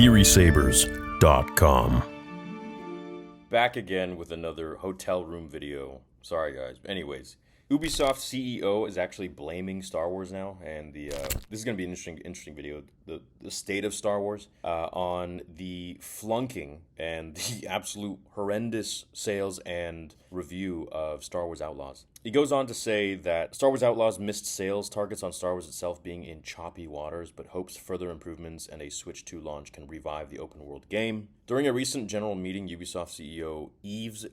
TheorySabers.com. Back again with another hotel room video. Sorry guys. Anyways, Ubisoft CEO is actually blaming Star Wars now, and this is going to be an interesting video. The state of Star Wars on the flunking and the absolute horrendous sales and review of Star Wars Outlaws. He goes on to say that Star Wars Outlaws missed sales targets on Star Wars itself being in choppy waters, but hopes further improvements and a Switch 2 launch can revive the open world game. During a recent general meeting, Ubisoft CEO Yves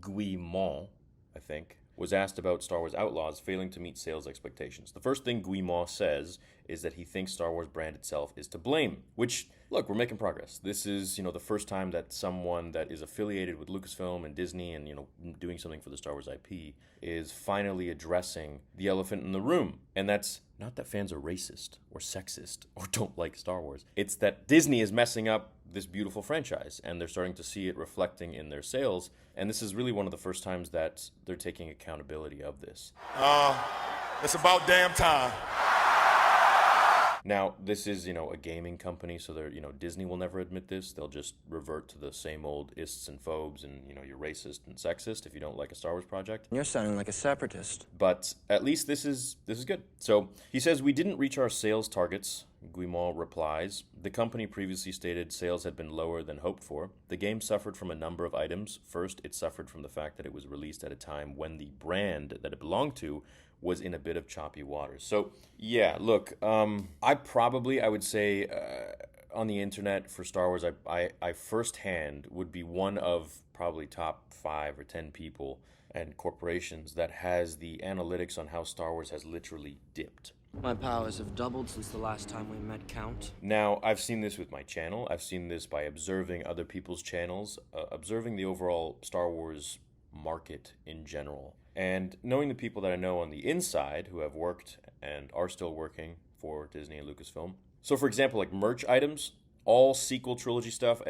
Guillemot, I think, was asked about Star Wars Outlaws failing to meet sales expectations. The first thing Guillemot says is that he thinks Star Wars brand itself is to blame, which, look, we're making progress. This is, the first time that someone that is affiliated with Lucasfilm and Disney and, doing something for the Star Wars IP is finally addressing the elephant in the room. And that's not that fans are racist or sexist or don't like Star Wars. It's that Disney is messing up this beautiful franchise, and they're starting to see it reflecting in their sales. And this is really one of the first times that they're taking accountability of this. It's about damn time. Now, this is, a gaming company, so they're, Disney will never admit this. They'll just revert to the same old ists and phobes and, you're racist and sexist if you don't like a Star Wars project. You're sounding like a separatist. But at least this is good. So he says, we didn't reach our sales targets. Guillemot replies, the company previously stated sales had been lower than hoped for. The game suffered from a number of items. First, it suffered from the fact that it was released at a time when the brand that it belonged to was in a bit of choppy waters. So, yeah, look, I would say on the internet for Star Wars, I firsthand would be one of probably top 5 or 10 people and corporations that has the analytics on how Star Wars has literally dipped. My powers have doubled since the last time we met, Count. Now, I've seen this with my channel. I've seen this by observing other people's channels, observing the overall Star Wars market in general, and knowing the people that I know on the inside who have worked and are still working for Disney and Lucasfilm. So, for example, like merch items, all sequel trilogy stuff,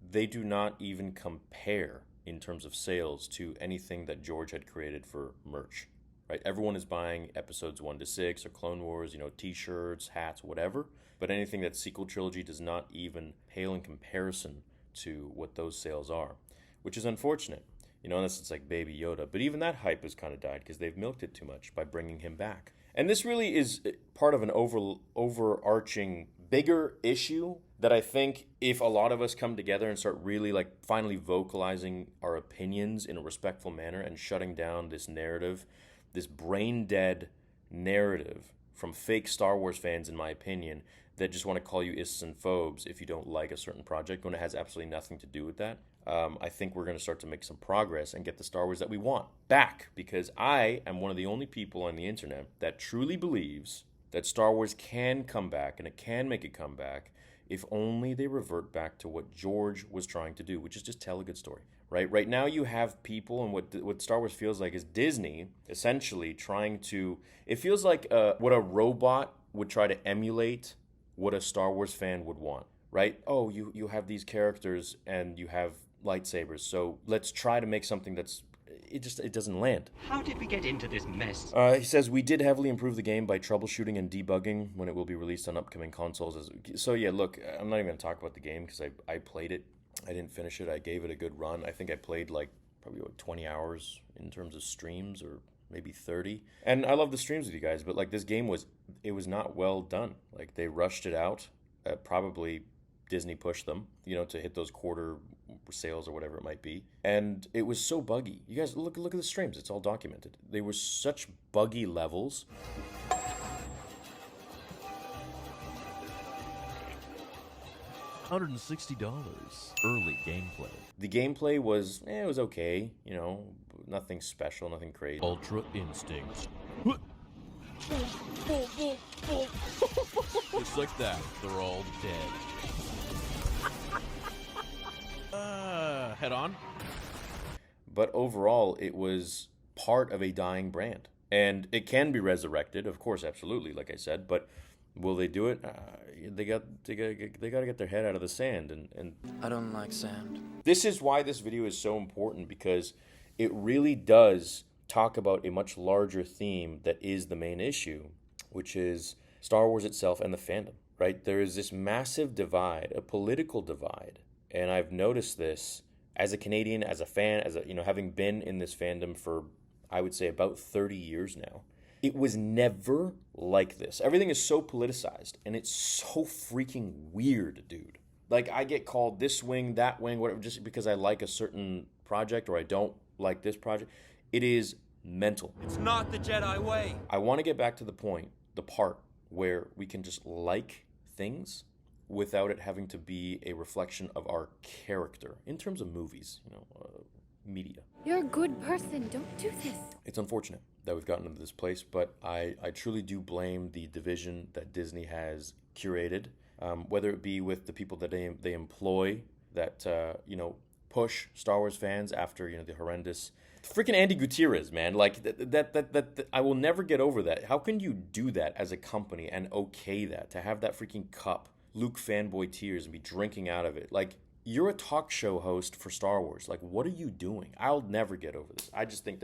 they do not even compare in terms of sales to anything that George had created for merch. Right? Everyone is buying episodes 1 to 6 or Clone Wars, t-shirts, hats, whatever. But anything that's sequel trilogy does not even pale in comparison to what those sales are, which is unfortunate. Unless it's like Baby Yoda. But even that hype has kind of died because they've milked it too much by bringing him back. And this really is part of an overarching, bigger issue that I think if a lot of us come together and start really finally vocalizing our opinions in a respectful manner and shutting down this narrative, this brain-dead narrative from fake Star Wars fans, in my opinion, that just want to call you ists and phobes if you don't like a certain project when it has absolutely nothing to do with that. I think we're going to start to make some progress and get the Star Wars that we want back, because I am one of the only people on the internet that truly believes that Star Wars can come back, and it can make a comeback if only they revert back to what George was trying to do, which is just tell a good story. Right now you have people, and what Star Wars feels like is Disney essentially trying to, it feels like what a robot would try to emulate what a Star Wars fan would want, right? Oh, you have these characters and you have lightsabers, so let's try to make something that's, it doesn't land. How did we get into this mess? He says, we did heavily improve the game by troubleshooting and debugging when it will be released on upcoming consoles. So yeah, look, I'm not even going to talk about the game because I played it. I didn't finish it. I gave it a good run. I think I played probably 20 hours in terms of streams, or maybe 30. And I love the streams with you guys, but this game was not well done. They rushed it out. Probably Disney pushed them, to hit those quarter sales or whatever it might be. And it was so buggy. You guys look at the streams. It's all documented. They were such buggy levels. $160 early gameplay. The gameplay was, it was okay, nothing special, nothing crazy. Ultra Instinct. Just like that, they're all dead. Head on. But overall, it was part of a dying brand. And it can be resurrected, of course, absolutely, like I said, but will they do it? They got to get their head out of the sand. And I don't like sand. This is why this video is so important, because it really does talk about a much larger theme that is the main issue, which is Star Wars itself and the fandom, right? There is this massive divide, a political divide. And I've noticed this as a Canadian, as a fan, as a, having been in this fandom for, I would say, about 30 years now. It was never like this. Everything is so politicized, and it's so freaking weird, dude. Like, I get called this wing, that wing, whatever, just because I like a certain project or I don't like this project. It is mental. It's not the Jedi way. I want to get back to the part where we can just like things without it having to be a reflection of our character in terms of movies, media. You're a good person. Don't do this. It's unfortunate that we've gotten into this place, but I truly do blame the division that Disney has curated, whether it be with the people that they employ that, push Star Wars fans after, the horrendous... Freaking Andy Gutierrez, man. Like, that I will never get over that. How can you do that as a company and okay that? To have that freaking cup, Luke fanboy tears, and be drinking out of it. Like, you're a talk show host for Star Wars. Like, what are you doing? I'll never get over this. I just think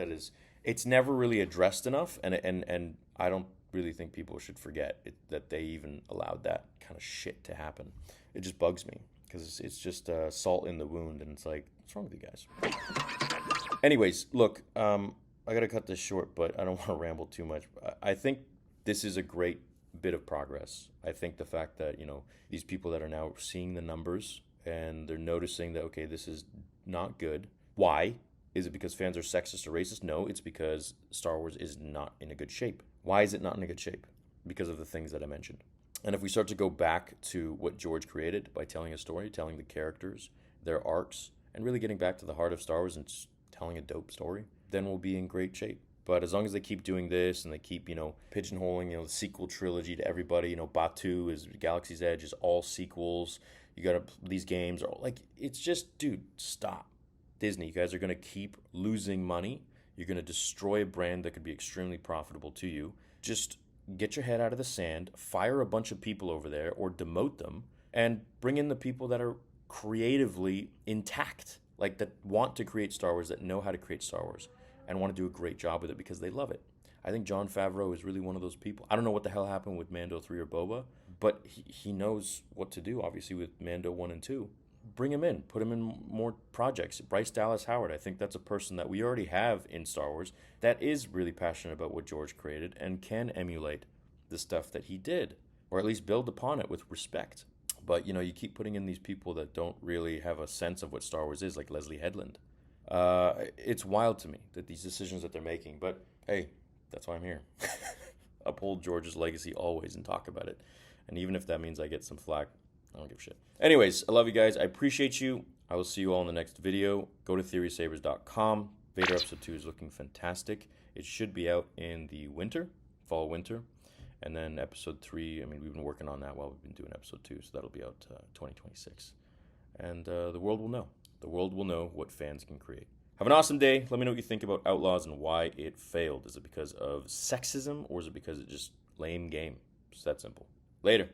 it's never really addressed enough, and I don't really think people should forget that they even allowed that kind of shit to happen. It just bugs me, because it's just salt in the wound, and it's like, what's wrong with you guys? Anyways, look, I gotta cut this short, but I don't want to ramble too much. I think this is a great bit of progress. I think the fact that, these people that are now seeing the numbers and they're noticing that, okay, this is not good. Why? Is it because fans are sexist or racist? No, it's because Star Wars is not in a good shape. Why is it not in a good shape? Because of the things that I mentioned. And if we start to go back to what George created by telling a story, telling the characters, their arcs, and really getting back to the heart of Star Wars and telling a dope story, then we'll be in great shape. But as long as they keep doing this and they keep, pigeonholing, the sequel trilogy to everybody, Batuu is Galaxy's Edge is all sequels. You got these games are like, it's just, dude, stop. Disney, you guys are going to keep losing money. You're going to destroy a brand that could be extremely profitable to you. Just get your head out of the sand, fire a bunch of people over there or demote them, and bring in the people that are creatively intact. Like, that want to create Star Wars, that know how to create Star Wars, and want to do a great job with it because they love it. I think Jon Favreau is really one of those people. I don't know what the hell happened with Mando 3 or Boba, but he knows what to do, obviously, with Mando 1 and 2. Bring him in. Put him in more projects. Bryce Dallas Howard, I think that's a person that we already have in Star Wars that is really passionate about what George created and can emulate the stuff that he did, or at least build upon it with respect. But, you keep putting in these people that don't really have a sense of what Star Wars is, like Leslie Headland. It's wild to me that these decisions that they're making. But, hey, that's why I'm here. Uphold George's legacy always and talk about it. And even if that means I get some flack, I don't give a shit. Anyways, I love you guys. I appreciate you. I will see you all in the next video. Go to TheorySabers.com. Vader Episode 2 is looking fantastic. It should be out in the fall-winter. And then Episode 3, we've been working on that while we've been doing Episode 2, so that'll be out 2026. And the world will know. The world will know what fans can create. Have an awesome day. Let me know what you think about Outlaws and why it failed. Is it because of sexism, or is it because it's just lame game? It's that simple. Later.